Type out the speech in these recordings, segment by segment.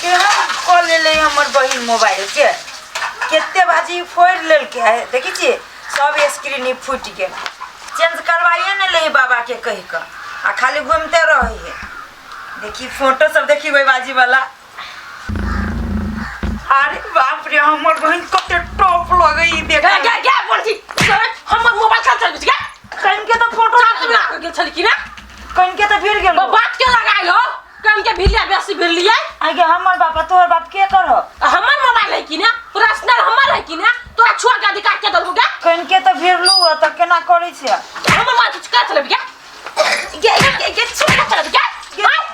Call ले हमर बहिन मोबाइल के केते बाजी फोड़ लेल के है देखी छी सब स्क्रीन फूट गेल चेंज करवाइए न ले बाबा के कह के आ खाली घूमते रही है देखी फोटो सब देखी वही बाजी वाला अरे बाप रे हमर बहिन कते टॉप लगई देख क्या बोलती हमर मोबाइल चल गया कहीं के तो फोटो ना गेल छल की ना कहीं के तो भिड़ गेल बात के लगाई हो कहीं के भिड़िया बेसी भिड़ लिया आगे हमर बापा तोहर बाप के करो हमर मोबाइल है की ना पर्सनल हमर है की ना तोरा छुआ के अधिकार के दलबो क्या कहीं के तो भिड़लू त केना करै छै हमर मां कुछ कर चले क्या ये छुआ चले क्या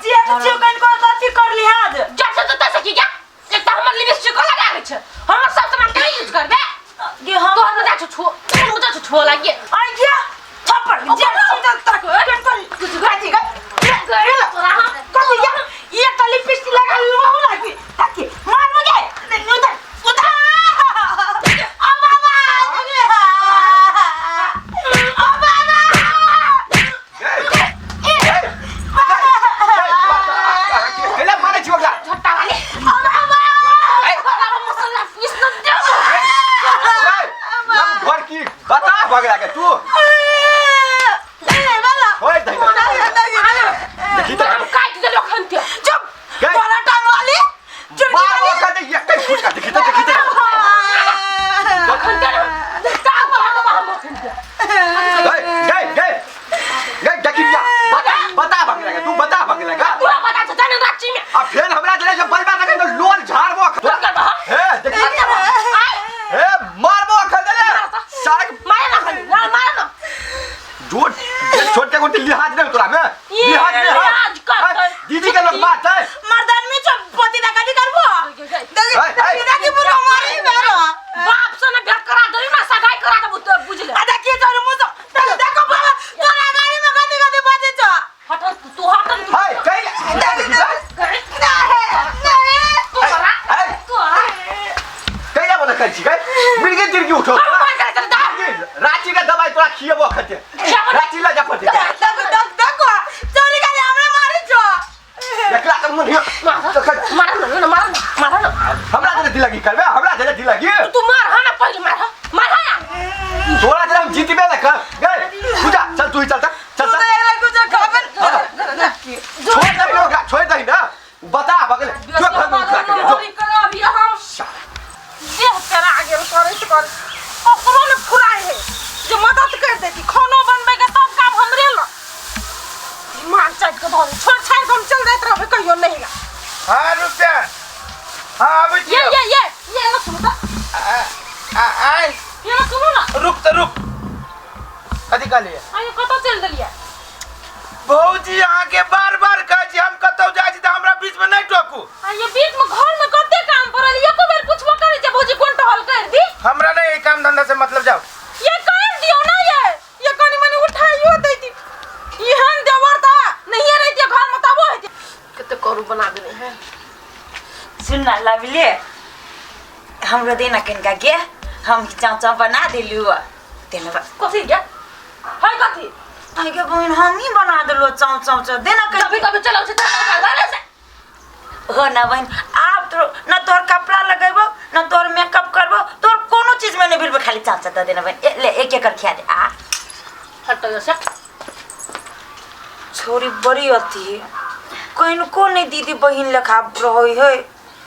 जे जे कहीं को अथी कर लिहाज जब से तो सकी क्या एक तो हमर लिपस्टिक लगा लै छै हमर सब सामान के यूज कर दे ये हम तो मुझे छुआ लगी आई गया थप्पड़ जे सीधा तक कुछ गाती का तोरा हम कर लिया ये तो लिपस्टिक लगा ली वो लगी ताकि मार मुझे उधर उधर ओ बाबा ओ बाबा केला मारे छी बगा झट्टा वाली ओ बाबा बाबा मसला पीस न दे हम घर की बता बगला के तू ओए देखी तो हम काट दे खंते चुप बड़ा टांग वाली मार वो कर दे ये कई फुट का देखी तो खंते देखता हम खंते गए देखिया बता बगला के तू बता बगला का तू बता छ जाने राची में अब फिर हमरा जने से बलबा लगे तो लोल झाड़बो तू कर बा हे देखी हे मारबो कर दे सारे मारे ना झूठ छोटे को लिहाज नहीं तोरा में लिहाज कर दीदी के लोग बात है मर्दान में चपती दा काटी करबो देखी बुरा मारी मेरो बाप से ने भेंट करा दे ना सगाई करा दे बुझ ले आ देखी जरू मुझ देखो बाबा तोरा गाड़ी में कथि कथि बाजे छ हट तू हट हाय कई कई बोला कर छी गई मिल के तिरकी उठो रांची का दवाई तोरा खिएबो खते रांची ला जा पड़ते देखो चोरी का हमरा मारी छ एकला त मन मार ना हमरा जने दिलगी करबे हमरा जने दिलगी तू मार हा ना पहले मार हा तोरा जने हम जीतबे ना कर गए पूजा चल तू ही चल चल तू एकरा कुछ खाबन छोड़ दे ना बता बगल जो घर में उठा के जो कर अभी हम देह तेरा आगे कर ओकरो ने फुराए है जो मदद कर देती खाना बनबे के सब काम हमरे ल दिमाग चट के धर छोड़ छाड़ हम चल जात रहबे कहियो नहीं ला हां रुपया हां अब ये ना सुनो आई ये ना सुनो ना रुक कथी का लिए आयो कत चल दलिया भौजी आके बार-बार कह छी हम कतौ जाय छी त हमरा बीच में नहीं टोकू ये बीच में घर में कते काम परल एको बेर पूछबो करे जे भौजी कोन टहल कर दी हमरा नहीं ये काम धंधा से मतलब जाओ ये कर दियो ना ये कनी मनी उठाइयो देती इहन देवरता नहीं रहती घर में तब होती कते करू बना देने हैं सुन ना लवली हमरो देना कनका के हम चाचा बना देलु तेलबा कथि क्या है कथि आई के बहन हम ही बना देलो चाचा देना कभी कभी चलो से घर से हो ना बहन आप तो ना तोर कपड़ा लगेबो ना तोर मेकअप करबो तोर कोनो चीज में नहीं बिल खाली चाचा द देना बहन ले एक कर खिया दे आ हट से छोरी बड़ी अथी कहीं को नहीं दीदी बहन लेखा रही है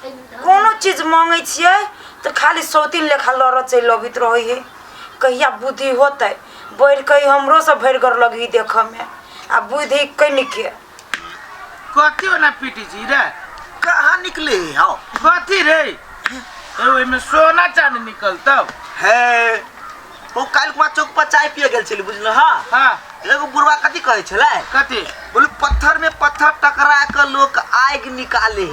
कोनो चीज मांगे छिए तो खाली सौतीन लेखा लड़ चल अबित रही है कहिया बुद्धि होते बैठ कहीं हमरो से भर कर लगी देख में आ बुद्धि कहीं के कथी वाला पीटी जी रे कहां निकले आओ कथी रे ओए में सोना चांदी निकलता है ओ काल कुआ चौक पर चाय पिए गेल छली बुझल हां एगो बुढ़वा कथी कहै छले कथी बोले पत्थर में पत्थर टकरा के लोग आग निकाले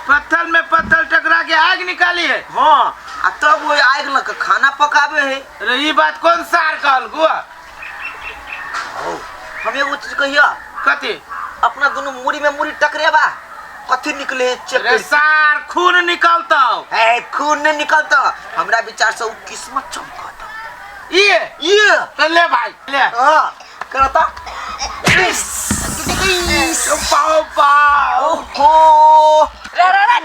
पत्थर में पत्थर टकरा के आग निकाली है हां आ तब वो आग लग खाना पकावे है अरे ये बात कौन सार कहल गुआ हम एगो चीज कहिया कथी अपना दोनों मुड़ी में मुड़ी टकरे बा कथी निकले अरे सार खून निकलता है खून नहीं निकलता हमरा विचार से किस्मत चमकता ये तो ले भाई ले हां करता पाओ पाओ हो रे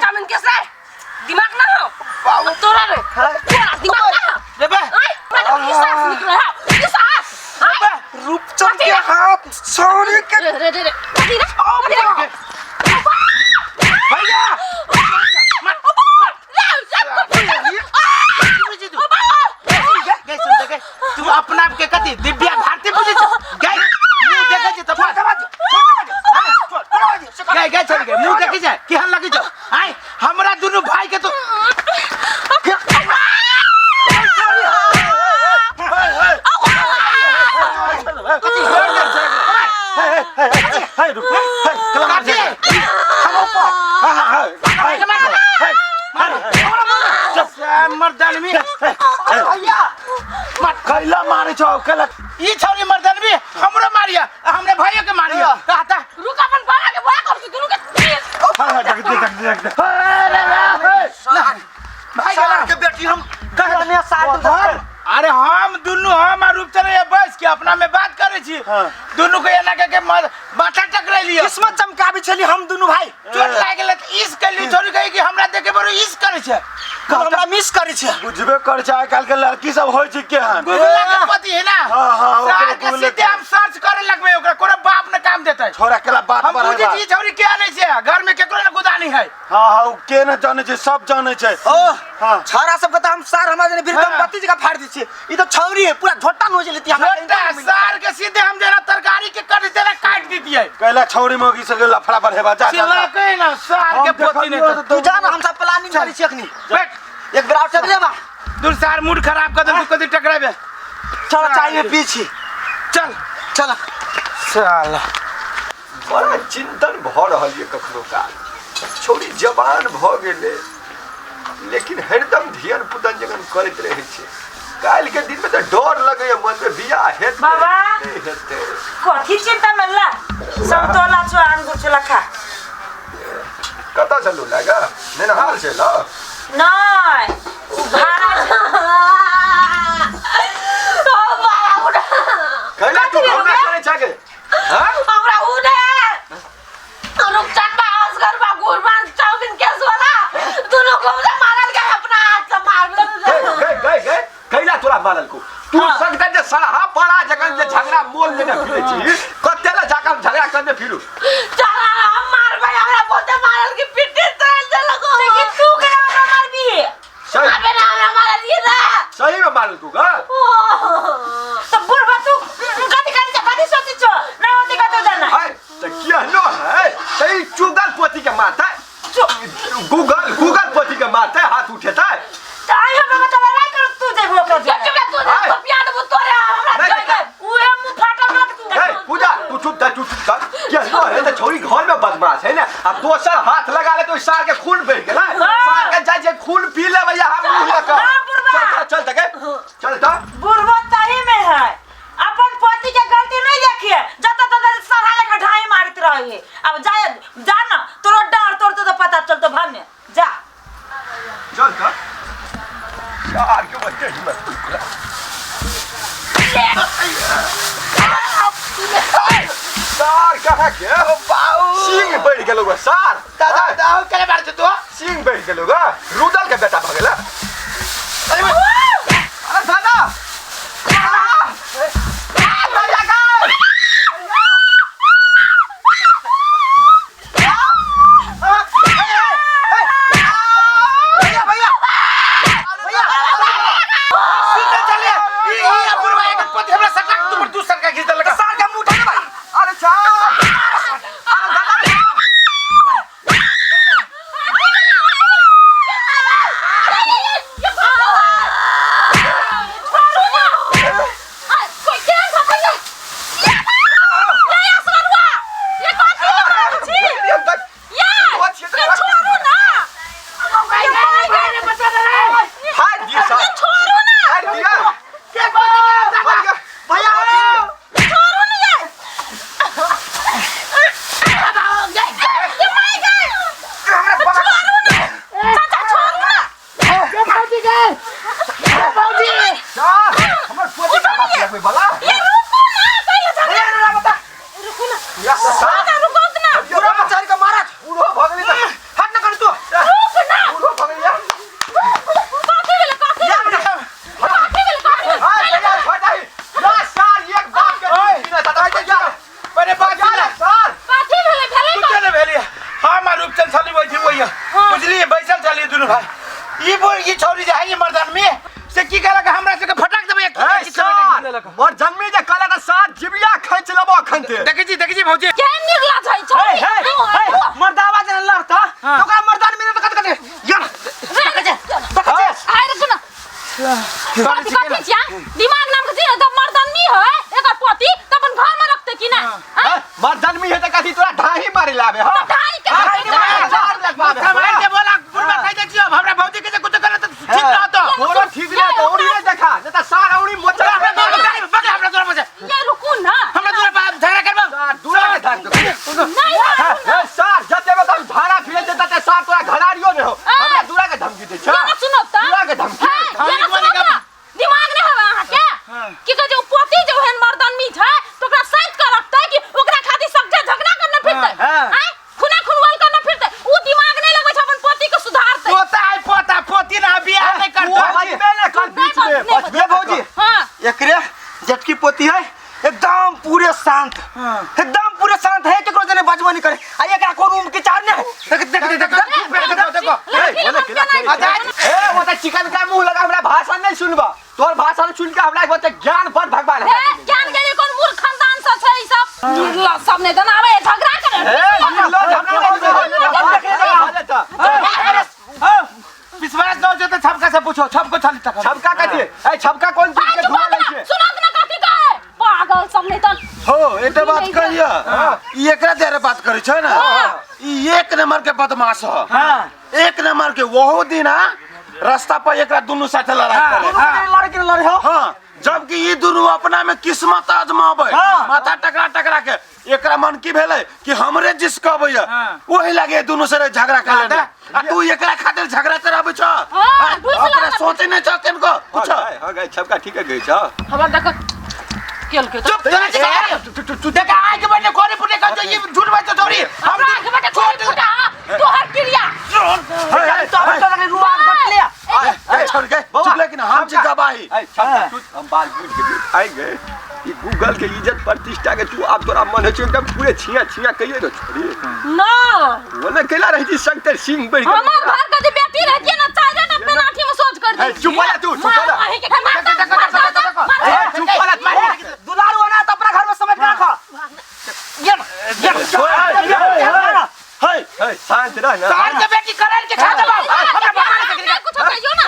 मर्दान में भैया मत खैला मारे छौ कल ई छौरी मर्दान में हमरो मारिया हमरे भाइयो के मारिया कहता रुक अपन बाला के बोला कर दुनु के भाई के बेटी हम कहने साथ अरे हम दुनु हम और रूपचंद बस के अपना में बात करे छी दुनु को एना के माथा टकराई लियो किस्मत चमकाबी छली हम दुनु भाई चोट लाग गेल त इस कली छोरी कहि कि हमरा देखे बरो इस करे छै हमरा मिस करै छै बुझबे कर छै आइ काल के लड़की सब होय छै केहन गुगला के पति है ना हाँ, सार के सीधे हम सर्च करे लगबे ओकरा कोनो बाप ने काम देतै छोरा केला बात हम पर बुझी छी छोरी के नहीं छै घर में केकरो ने गुदानी है हां हां के न जाने छै सब जाने छै ओ हां छोरा सब के त हम सार हमरा जने बिरकम पति जगह फाड़ दी छी ई तो छौरी है पूरा झोटा नोच लेती छोटा सार के सीधे हम जरा तरकारी के कट देना काट दीतिए कहला छौरी मोगी से लफड़ा बढ़ेबा जा चिल्ला के ना सार के पोती ने तू जा ना हम सब प्लानिंग करी छी अखनी बैठ एक बार उठ लेबा दूर सार मूड खराब कर दे तू कदी टकराबे चल चाय में पी छी चल चल साला बड़ा चिंतन भ रहल ये कखनो काल छोरी जवान भ गेले लेकिन हरदम धियन पुतन जगन करैत रहे छै काल के दिन में तो डर लगे मन में बियाह हेतै बाबा। नहीं हेतै कथी चिंता में ला समतोला छो अंगूर छो लखा कता चलू लागा नेनहाल से ल नहीं उ भाड़ा कहला तू घोड़ा करे छके हां हमरा उने रुकचन बा असगर बा गुरबान चाउमिन केस वाला दोनों को मारल गए अपना हाथ से मार गए कहला तोरा मारल को तू सकता जे सहा पड़ा जगन जे झगड़ा मोल में न फिरे छी कतेला जाकर झगड़ा करने फिरू चला हम मार भाई हमरा बोलते मारल की पिट्टी तोड़ दे लगो लेकिन तू के हमरा मार भी सही अबे ना हमरा मारल ये ना सही में मारल तू का तो बुढ़वा तू कथी सोची छो ना होती का तो जाना है त किया नो है सही चुगल पोती के मारता गूगल पोती के मारता हाथ उठेता तो आई हमरा मतलब लड़ाई कर तू जेबो कर जब जब तू हाय। तो पिया दे तोरे हमरा नहीं, जोइ गए उहे मुंह फाटा लग तू ए पूजा तू चुप जा क्या नो है त छोरी घर में बदमाश है ना अब दोसर हाथ लगा ले तो इस सार के खून बह गेला सार के जाय जे खून पी ले भैया हम मुंह लगा हाँ, बुढ़वा। चल तके चल त बुढ़वा तही में है अपन पति के गलती नहीं देखिए जता तता सरहा लेकर ढाई मारत रही अब जा ना तोरो डर तोर तो पता चल तो भाने जा चल त यार क्यों बच्चे हिम्मत सार कहाँ के सिंह बढ़ गेलो बा सार दादा दादा करे मार तू सिंह बढ़ गेलो गा रुदल के बेटा भगला अरे दादा और जन्मी जे काला का साथ जिबिया खंच लबो खंते देखी जी भौजी के निकला छै छोरी मर्दावा जने लड़ता तो का मर्दान मेरे तो कत यार आइ रे सुन कथी छिया दिमाग नाम के चीज तो मर्दन नहीं है एकर पोती त अपन घर में रखते कि ना मर जन्मी है त कथी तोरा ढाही मारे लाबे हां ढाई के को ए वो त चिकन का मुंह लगा हमरा भाषण नहीं सुनबा तोर भाषण सुन के हमरा होते ज्ञान पर भगवान ज्ञान के लिए कौन मूर्ख खानदान से छै ई सब ला सब ने दन आवे झगड़ा करे विश्वास न हो तो छपका से पूछो छपको छाली तक छबका कथी ए छबका कौन चीज के धुआं लै छै सुनत ना कथी कहे पागल सब ने दन हो एते बात करिया ई एकरा देरे बात करै छै ना ई एक नंबर के बदमाश ह हां एक नंबर के वहु दिन रास्ता पर एकरा दुनु साथे लड़ाई करे लड़े हो हां जबकि ई दुनु अपना में किस्मत आजमाबे माथा टकरा टकरा के एकरा मन की भेले कि हमरे जिस कहबैया ओही लागे दुनु से झगड़ा कर ले आ तू एकरा खातिर झगड़ा कराबै छ अपना सोचे नै छ केनको कुछ हां गए छबका ठीक है गई छ खबर देख केल के चुप तू देख आए के बने कोरी पुटे का जो ये झूठ बात तो छोड़ी हमरा के बेटा छोड़ फुटा तो हर क्रिया तो लगे रुआ घट लिया ए छोड़ के चुप लेकिन हम जी गवाही ए छबका तू हम बाल बुझ के आई गए ई गूगल के इज्जत प्रतिष्ठा के तू अब तोरा मन है एकदम पूरे छिया छिया कहिए तो छोड़ी ना वो न केला रहती शंकर सिंह बढ़ हमार घर का जो बेटी रहती है ना चाहे ना अपने लाठी में सोच कर दी चुप वाला तू चुप वाला चुप वाला दुलारू होना तो अपना घर में समझ के रखो हे शांत रह ना सार के बेटी करन के खा दबा हमरा बाबा के कुछ कहियो ना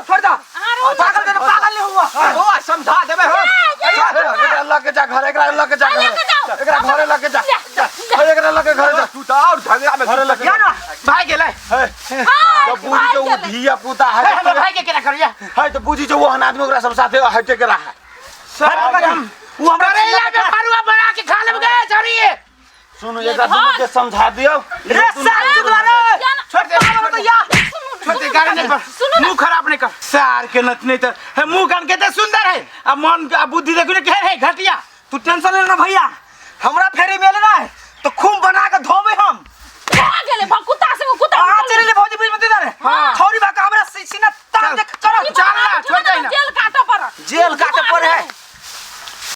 छोड़ दो पागल के पागल नहीं हुआ ओ समझा देबे हो एकरा लगे जा घर एकरा लगे जा घर एकरा घरे लगे जा एकरा लगे घर जा तू तो और झगड़ा में घरे लगे ना भाई गेले तो बूढ़ी जो वो धिया पुता है हम भाई के केना करिया है तो बूझी जो वो आदमी ओकरा सब साथे हटे के रहा वो हमरा करेला में फरुआ बना के खा लेब गए छोड़ी सुनो एकरा दोनों के समझा दियो रे सार चुदवाले छोड़ दे तो या छोड़ दे गाड़ी नहीं पर मुंह खराब नहीं कर सार के नचने तो है मुंह कान के तो सुंदर है अब मन का बुद्धि देखो के है घटिया तू टेंशन लेना भैया हमरा फेरी में लेना है तो खूब बना के धोबे हम कहां गेले कुत्ता से कुत्ता आ चले ले भौजी बीच में दे रे छोरी बा का हमरा सीना तान देख चलो चल ना छोड़ दे ना जेल काटे पर जेल काटे पर है